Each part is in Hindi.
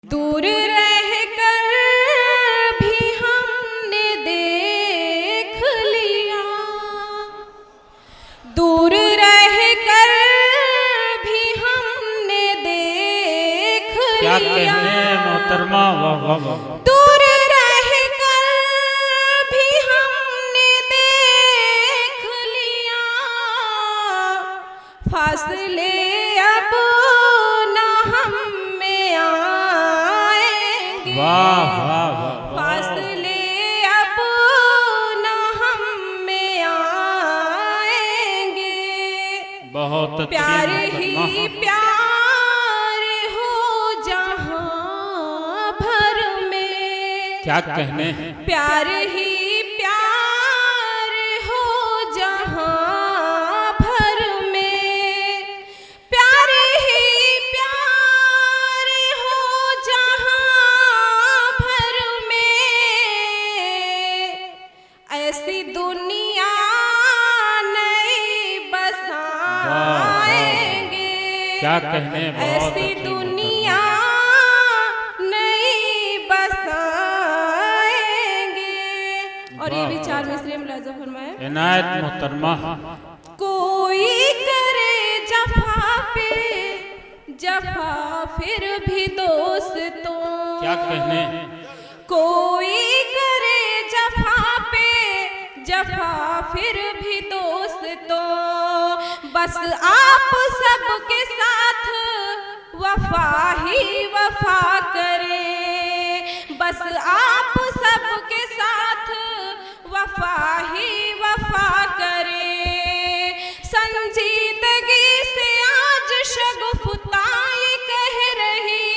दूर रहकर भी हमने देख लिया, दूर रहकर भी हमने देख क्या लिया। कहने मोहतरमा, वाह वाह वाह। दूर रहकर भी हमने देख लिया, फासले अब ना हम में आएंगे। वाह वाह वाह। फासले अब ना हम में आएंगे। बहुत अच्छी प्यार मोहतरमा। ही प्यार हो जहां भर में। क्या कहने, प्यार ही प्यार हो जहां भर में। प्यार ही प्यार हो जहां भर में। ऐसी दुनिया नहीं बसाएंगे। क्या कहने, बहुत ऐसी अच्छी दुनिया नहीं बसाएंगे। और ये भी चार मिसरे मुलाजा फरमाए। इनायत मोहतरमा। कोई करे जफा पे जफा फिर भी दोस्तों। क्या कहने, कोई करे जफा पे जफा फिर भी दोस्तों। बस आप सबके साथ वफा ही वफा करे। बस आप सबके साथ वफा ही वफा करे। संजीदगी से आज शगुफ्ताई कह रही।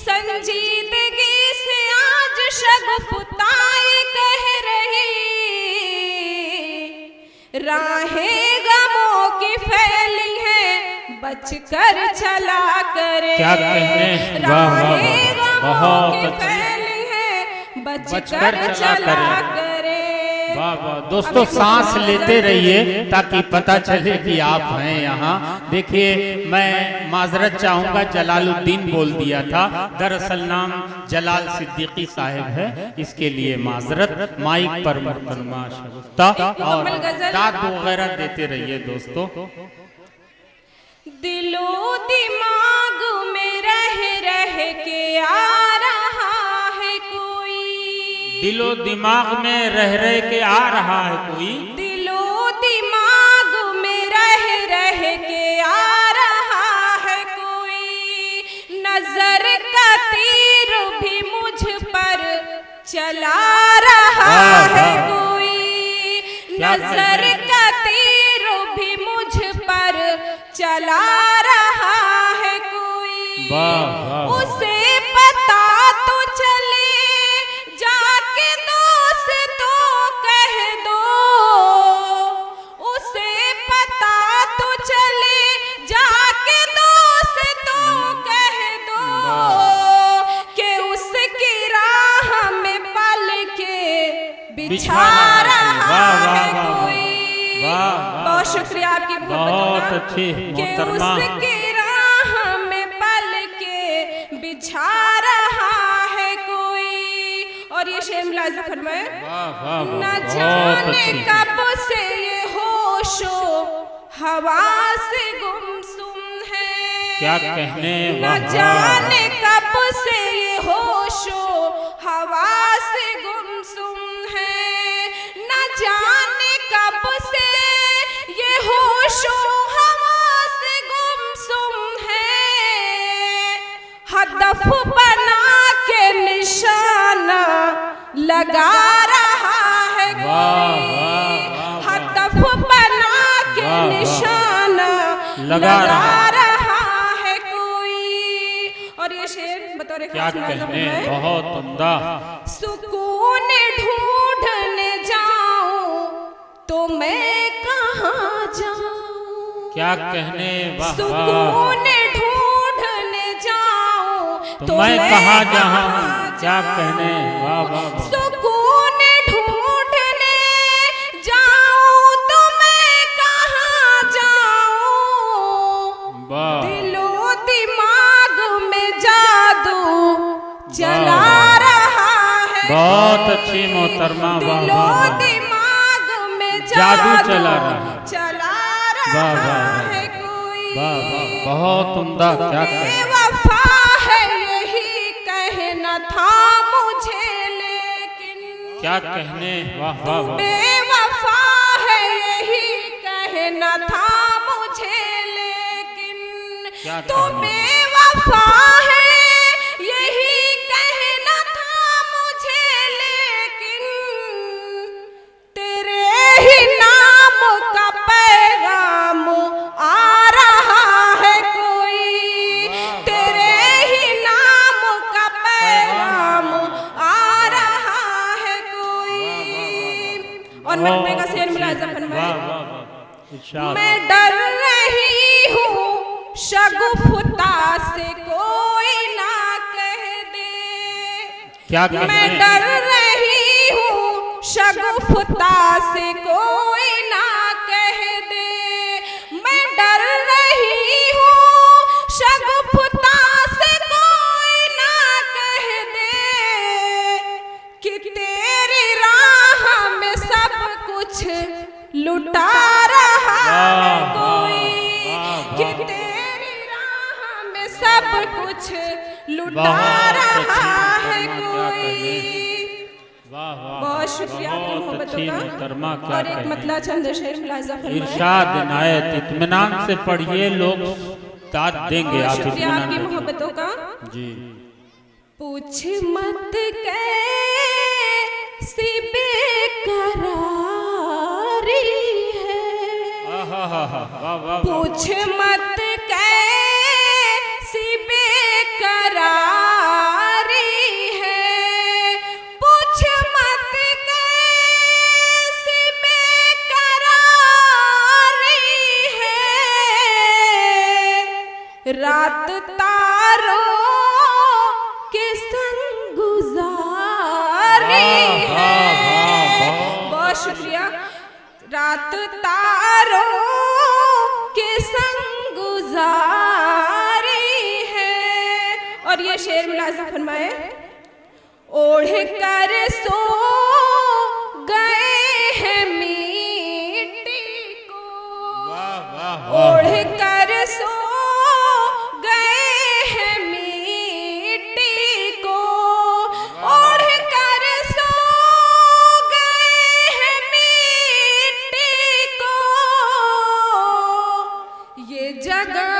संजीदगी से आज शगुफ्ताई कह रही। राहें गमों की फैली हैं, बचकर चला करे। क्या कहने, वाह वाह वाह। राहें गमों बहुत की अच्छी। फैली हैं, बचकर बचकर चला चला करे। करे। वाह वाह। दोस्तों सांस लेते रहिए ताकि पता चले कि आप हैं यहाँ। देखिए मैं माजरत चाहूँगा, जलालुद्दीन बोल दिया था, दरअसल नाम जलाल सिद्दीकी साहब है, इसके लिए माजरत। माइक पर मोहतरमा शगुफ्ता और दाद वगैरह देते रहिए दोस्तों। दिलो दिमाग में रह रह के आ रहा है कोई। दिलो दिमाग में रह रह के आ रहा है कोई। दिलो दिमाग में रह रह के आ रहा है कोई। नजर का तीर भी मुझ पर चला रहा है कोई। नजर का तीर भी मुझ पर चला रहा है कोई। वाह वाह। उसे पता तो चले जाके दोस्तों कह दो। उसे पता तो चले जाके दोस्तों कह दो कि उसकी राह में पल के बिछा रहा है कोई। बहुत शुक्रिया आपकी बहुत अच्छी कि मोहतरमा। उसकी राह में पल के बिछा रहा है कोई। और ये शेर मुलाज़ा फरमाए। वाह वाह वाह। न बहुत जाने अच्छी। कब से ये होशो हवा से गुमसुम है। क्या कहने, न वाह वाह। जाने कब से ये होशो हवा से गुमसुम है। न जाने कब से ये होशो हवा से गुमसुम है। हदफ बना के निशाना लगा रहा है वाह, वाह, कोई। वाह, हदफ बना के वाह, वाह। निशाना लगा लगा रहा। रहा है कोई। और ये शेर बतौर क्या खास मुलाज़ा कहने, फरमाए। बहुत उम्दा। सुकून ढूंढने जाऊं तो मैं कहाँ जाऊं। क्या कहने, वाह वाह। सुकून ढूंढने जाऊं तो मैं कहाँ जाऊँ। क्या कहने, वाह वाह वाह। सुकून ढूंढने जाऊं तो मैं कहाँ जाऊं। वाह। दिलो दिमाग में जादू बहुत अच्छी मोहतरमा, वाह दिलो वाह वाह। दिमाग में जादू जादू चला रहा। चला वाह, रहा वाह, है कोई। वाह वाह, बहुत उम्दा, क्या कहें। बेवफा है यही कहना था मुझे, लेकिन क्या कहने, वाह वाह वाह। बेवफा है यही कहना था मुझे, लेकिन क्या तू कहने। बेवफा है यही कहना था मुझे, लेकिन तेरे ही नाम का पैगाम आ रहा है कोई। तेरे ही नाम का पैगाम आ रहा है कोई। और मरने का शेर मुलाज़म वाह फरमाए। वाह वाह, इरशाद। मैं डर रही हूँ शगुफ्ता से कोई ना कह दे। क्या कहने। मैं डर रही हूँ शगुफ्ता से कोई ना कह दे। मैं डर रही हूँ शगुफ्ता से कोई ना कह दे कि तेरी राह में सब कुछ लुटा रहा है कोई। कि तेरी राह में सब कुछ लुटा बहुत रहा अच्छी है मोहतरमा, क्या कोई। वाह वाह, बहुत शुक्रिया आपकी बहुत मोहब्बतों अच्छी का। मोहतरमा, क्या और एक कहने। मतला चंद शेर मुलाज़ा फरमाए। इरशाद इनायत, इत्मीनान से पढ़िए, लोग दाद देंगे। बहुत आप शुक्रिया इत्मीनान आपकी रखिए। मोहब्बतों का। जी। पूछ मत कैसी बेकरारी है। आहा, वाह वाह। पूछ मत कैसी बेकरारी है। पूछ मत कैसी बेकरारी है। रात तारों के संग गुजारी है। बहुत शुक्रिया। रात तारों के संग गुजारी है। और ये शेर मुलाज़ा फरमाए। ओढ़ कर सो गए हैं मिट्टी को। वाह वाह वाह। ओढ़ कर सो गए हैं मिट्टी को। ओढ़ कर सो गए हैं मिट्टी को। ये जगह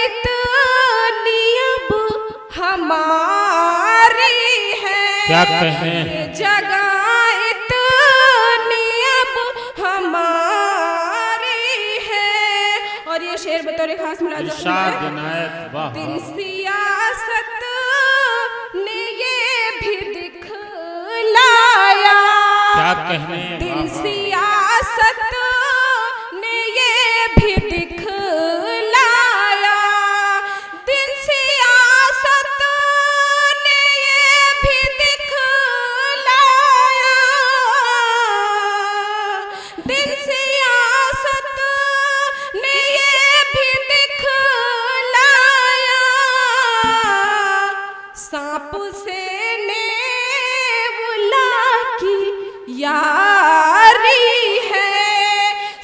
इतनी अब हमारी है। क्या कहें। ये जगह इतनी अब हमारी है। और ये शेर बतौर खास मुलाज़ा इरशाद फरमाए। इनायत, वाह दिन वाह। सियासत ने ये भी दिखलाया। क्या कहने, दिन वाह वाह। सियासत ने ये भी दिखलाया। दिन सियासत ने ये भी दिखलाया। दिन सियासत ने ये भी दिखलाया। सांप से नेवला की यारी है।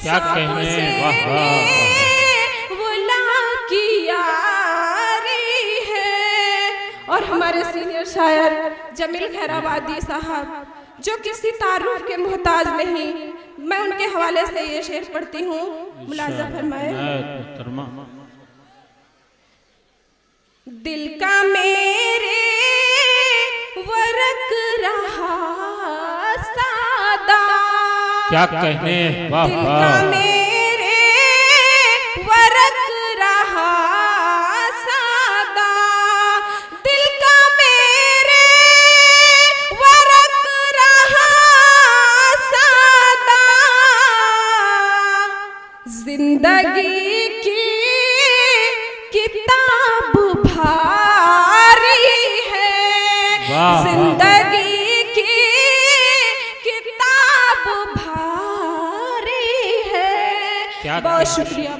क्या सांप कहने, से वाह वाह वाह। नेवला की यारी है। और हमारे सीनियर शायर जमील खैराबादी साहब, जो किसी तारुफ के मोहताज नहीं, मैं उनके हवाले से ये शेर पढ़ती हूँ। मुलाज़ा फरमाए। इनायत, मोहतरमा। दिल का मेरे वरक रहा सादा। क्या कहने, वाह दिल का वाह। मेरे वरक रहा सादा। दिल का मेरे वरक रहा सादा। जिंदगी की किताब भारी है। वाह, जिंदगी की किताब भारी है। क्या बहुत कहने। शुक्रिया।